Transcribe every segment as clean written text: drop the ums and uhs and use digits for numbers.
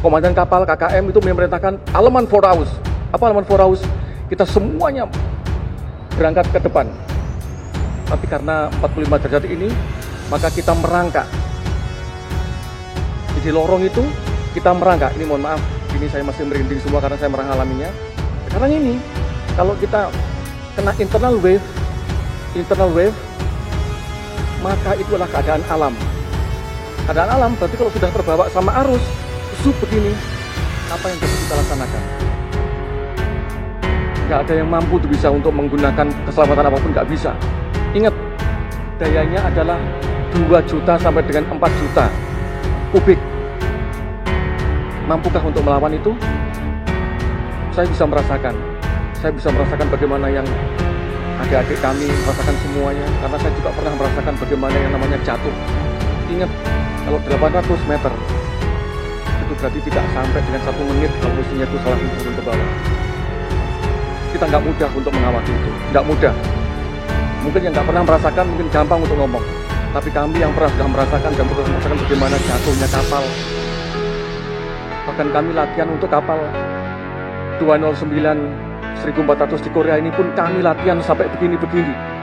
Komandan kapal KKM itu memerintahkan Aleman Foraus. Apa Aleman Foraus? Kita semuanya berangkat ke depan. Tapi karena 45 derajat ini, maka kita merangkak. Di lorong itu kita merangkak. Ini mohon maaf, ini saya masih merinding semua karena saya mengalaminya. Sekarang ini, kalau kita kena internal wave, maka itu adalah keadaan alam. Keadaan alam berarti kalau sudah terbawa sama arus, begini, apa yang bisa kita laksanakan? Nggak ada yang mampu tuh bisa untuk menggunakan keselamatan apapun, nggak bisa. Ingat, dayanya adalah 2 juta sampai dengan 4 juta kubik. Mampukah untuk melawan itu? Saya bisa merasakan bagaimana yang adik-adik kami merasakan semuanya, karena saya juga pernah merasakan bagaimana yang namanya jatuh. Ingat, kalau 800 meter itu berarti tidak sampai dengan 1 menit kalau mesinnya itu salah turun ke bawah. Kita nggak mudah untuk mengawaki itu, nggak mudah. Mungkin yang nggak pernah merasakan mungkin gampang untuk ngomong, tapi kami yang pernah sudah merasakan dan terus merasakan bagaimana jatuhnya kapal. Bahkan kami latihan untuk kapal 209 1400 di Korea ini pun kami latihan sampai begini-begini.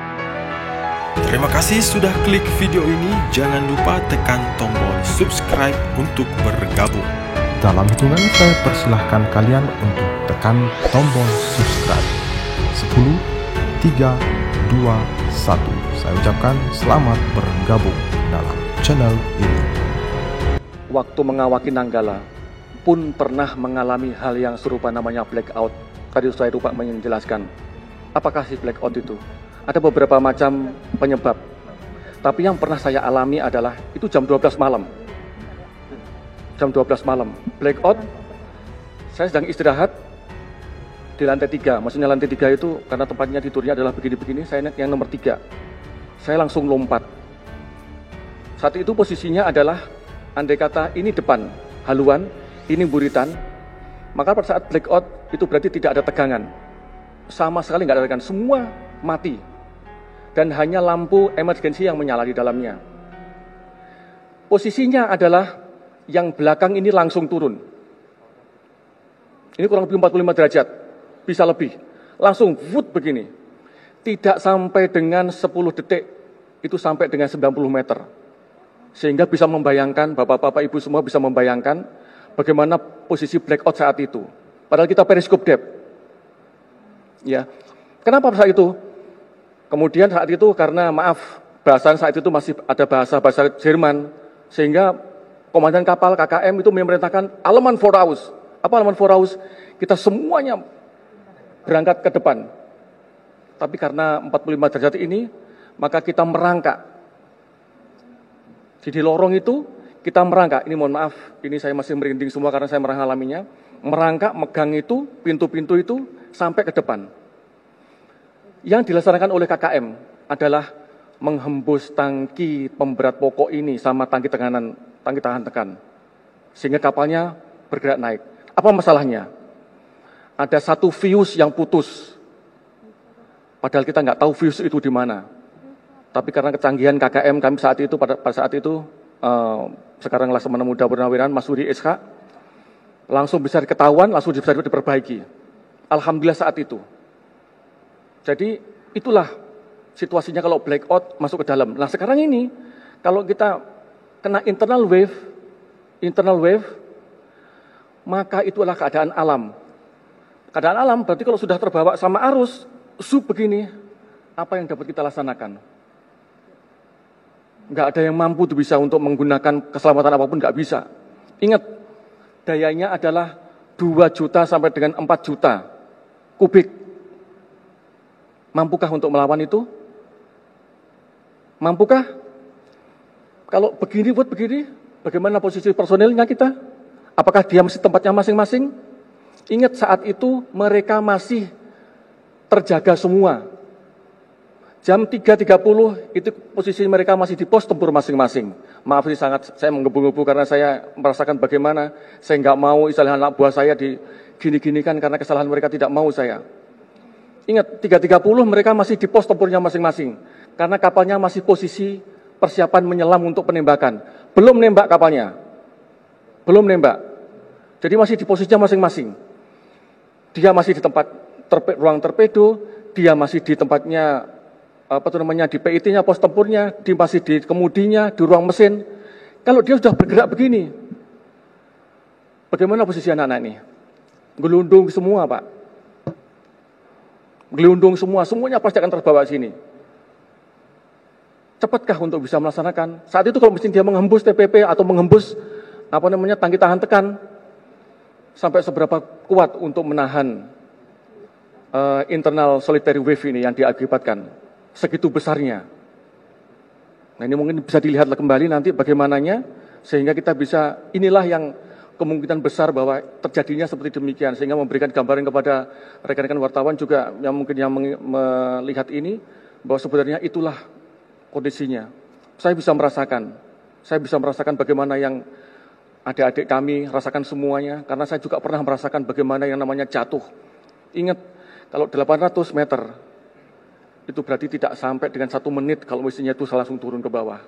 Terima kasih sudah klik video ini. Jangan lupa tekan tombol subscribe untuk bergabung. Dalam hitungan saya persilahkan kalian untuk tekan tombol subscribe. 10, 3, 2, 1. Saya ucapkan selamat bergabung dalam channel ini. Waktu mengawaki Nanggala pun pernah mengalami hal yang serupa, namanya blackout. Tadi saya lupa menjelaskan. Apakah si blackout itu? Ada beberapa macam penyebab. Tapi yang pernah saya alami adalah itu jam 12 malam. Jam 12 malam. Blackout, saya sedang istirahat di lantai 3. Maksudnya lantai 3 itu karena tempatnya tidurnya adalah begini-begini, saya naik yang nomor 3. Saya langsung lompat. Saat itu posisinya adalah, andai kata ini depan, haluan, ini buritan, maka pada saat blackout itu berarti tidak ada tegangan. Sama sekali nggak ada tegangan, semua mati. Dan hanya lampu emergency yang menyala di dalamnya. Posisinya adalah yang belakang ini langsung turun. Ini kurang lebih 45 derajat, bisa lebih. Langsung wood begini. Tidak sampai dengan 10 detik, itu sampai dengan 90 meter. Sehingga bisa membayangkan, bapak-bapak ibu semua bisa membayangkan bagaimana posisi blackout saat itu. Padahal kita periskop depth. Ya. Kenapa saat itu? Kemudian saat itu karena maaf, bahasan saat itu masih ada bahasa Jerman, sehingga komandan kapal KKM itu memerintahkan Aleman Foraus. Apa Aleman Foraus? Kita semuanya berangkat ke depan. Tapi karena 45 derajat ini, maka kita merangkak. Di lorong itu kita merangkak. Ini mohon maaf, ini saya masih merinding semua karena saya mengalaminya. Merangkak, megang itu, pintu-pintu itu sampai ke depan. Yang dilaksanakan oleh KKM adalah menghembus tangki pemberat pokok ini sama tangki tahan tekan. Sehingga kapalnya bergerak naik. Apa masalahnya? Ada satu fuse yang putus. Padahal kita nggak tahu fuse itu di mana. Tapi karena kecanggihan KKM kami saat itu, pada saat itu, sekarang Laksamana Muda Purnawirawan Mas Suri SH, langsung bisa ketahuan, langsung bisa diperbaiki. Alhamdulillah saat itu. Jadi itulah situasinya kalau blackout masuk ke dalam. Nah sekarang ini, kalau kita kena internal wave, maka itu adalah keadaan alam. Keadaan alam berarti kalau sudah terbawa sama arus, begini, apa yang dapat kita laksanakan? Nggak ada yang mampu tuh bisa untuk menggunakan keselamatan apapun, nggak bisa. Ingat, dayanya adalah 2 juta sampai dengan 4 juta kubik. Mampukah untuk melawan itu? Mampukah? Kalau begini, bagaimana posisi personilnya kita? Apakah dia masih tempatnya masing-masing? Ingat saat itu mereka masih terjaga semua. Jam 3.30 itu posisi mereka masih di pos tempur masing-masing. Maaf ini saya menggebu-gebu karena saya merasakan bagaimana saya nggak mau istilah anak buah saya digini-ginikan karena kesalahan mereka tidak mau saya. Ingat 3.30 mereka masih di pos tempurnya masing-masing. Karena kapalnya masih posisi persiapan menyelam untuk penembakan. Belum nembak kapalnya. Belum nembak. Jadi masih di posisinya masing-masing. Dia masih di tempat ruang torpedo, dia masih di tempatnya di PIT-nya, pos tempurnya, dia masih di kemudinya, di ruang mesin. Kalau dia sudah bergerak begini, bagaimana posisi anak-anak ini? Gelundung semua, Pak. Gelundung semua, semuanya pasti akan terbawa sini. Cepatkah untuk bisa melaksanakan? Saat itu kalau mesin dia menghembus TPP atau menghembus tangki tahan tekan, sampai seberapa kuat untuk menahan internal solitary wave ini yang diakibatkan segitu besarnya. Nah, ini mungkin bisa dilihat kembali nanti bagaimananya, sehingga kita bisa, inilah yang kemungkinan besar bahwa terjadinya seperti demikian, sehingga memberikan gambaran kepada rekan-rekan wartawan juga yang mungkin yang melihat ini, bahwa sebenarnya itulah kondisinya. Saya bisa merasakan bagaimana yang adik-adik kami rasakan semuanya, karena saya juga pernah merasakan bagaimana yang namanya jatuh. Ingat, kalau 800 meter, itu berarti tidak sampai dengan 1 menit kalau mesinnya itu langsung turun ke bawah.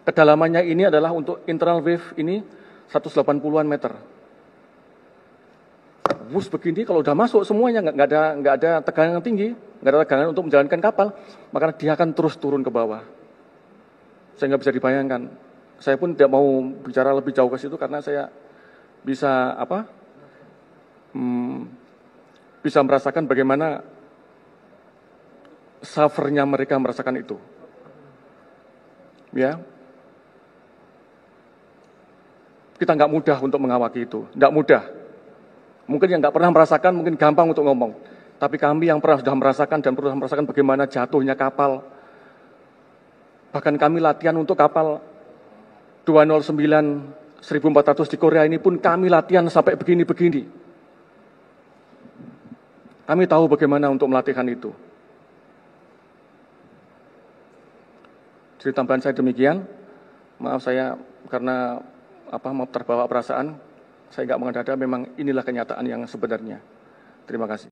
Kedalamannya ini adalah untuk internal wave ini 180-an meter. Bus begini kalau udah masuk semuanya nggak ada tegangan tinggi, nggak ada tegangan untuk menjalankan kapal, maka dia akan terus turun ke bawah. Saya nggak bisa dibayangkan. Saya pun tidak mau bicara lebih jauh ke situ karena saya bisa bisa merasakan bagaimana suffernya mereka merasakan itu. Ya, kita nggak mudah untuk mengawaki itu, nggak mudah. Mungkin yang nggak pernah merasakan mungkin gampang untuk ngomong, tapi kami yang sudah merasakan dan pernah merasakan bagaimana jatuhnya kapal. Bahkan kami latihan untuk kapal 209 1400 di Korea ini pun kami latihan sampai begini-begini. Kami tahu bagaimana untuk melatihkan itu. Jadi tambahan saya demikian. Maaf saya karena terbawa perasaan. Saya nggak mengada-ada, memang inilah kenyataan yang sebenarnya. Terima kasih.